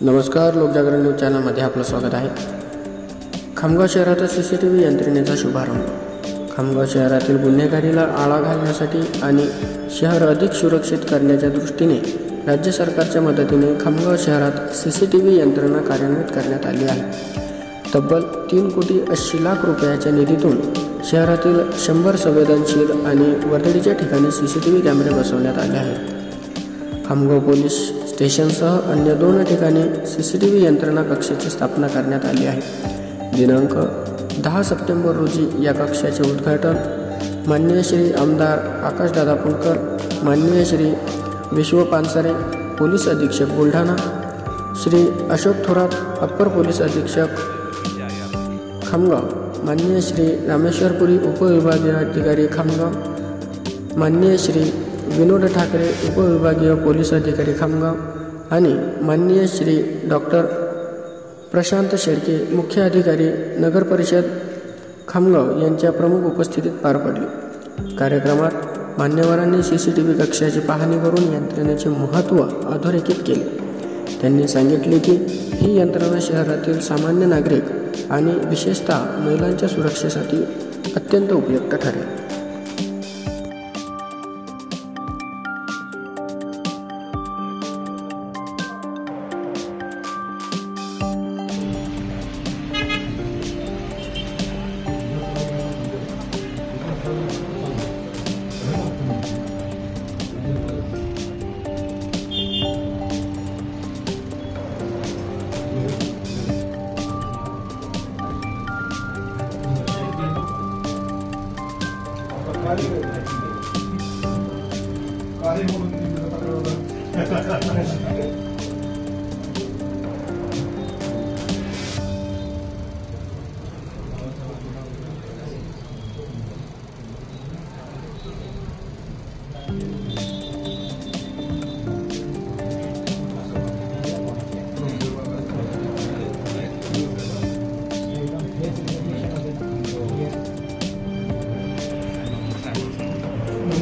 नमस्कार, लोकजागरण न्यूज चॅनलमध्ये आपलं स्वागत आहे। खामगाव शहरात CCTV यंत्रणेचा शुभारंभ। खामगाव शहरातील गुन्हेगारीला आळा घालण्यासाठी आणि शहर अधिक सुरक्षित करण्याच्या दृष्टीने राज्य सरकारच्या मदतीने खामगाव शहरात CCTV यंत्रणा कार्यान्वित करण्यात आली आहे। तब्बल 3,80,00,000 रुपयाच्या निधीतून शहरातील 100 संवेदनशील आणि वर्दळीच्या ठिकाणी CCTV कॅमेरे बसवण्यात आले आहेत। खामगाव पोलीस स्टेशनसह अन्य 2 ठिकाणी CCTV यंत्रणा कक्षाची स्थापना करण्यात आली आहे। दिनांक 10 सप्टेंबर रोजी या कक्षाचे उद्घाटन माननीय श्री आमदार आकाशदादा पुणकर, माननीय श्री विश्व पानसरे पोलीस अधीक्षक बुलढाणा, श्री अशोक थोरात अप्पर पोलीस अधीक्षक खामगाव, माननीय श्री रामेश्वरपुरी उपविभागीय अधिकारी खामगाव, माननीय श्री विनोद ठाकरे उपविभागीय पोलीस अधिकारी खामगाव आणि माननीय श्री डॉक्टर प्रशांत शेळके मुख्य अधिकारी नगर परिषद खामगाव यांच्या प्रमुख उपस्थितीत पार पडली। कार्यक्रमात मान्यवरांनी CCTV कक्षाची पाहणी करून यंत्रणेचे महत्त्व अधोरेखित केले। त्यांनी सांगितले की ही यंत्रणा शहरातील सामान्य नागरिक आणि विशेषतः महिलांच्या सुरक्षेसाठी अत्यंत उपयुक्त ठरेल।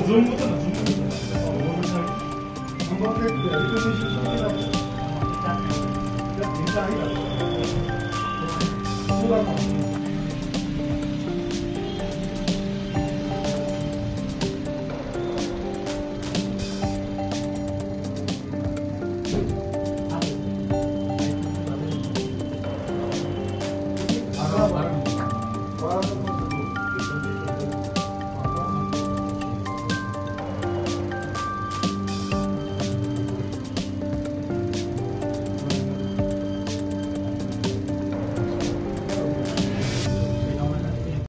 Zoom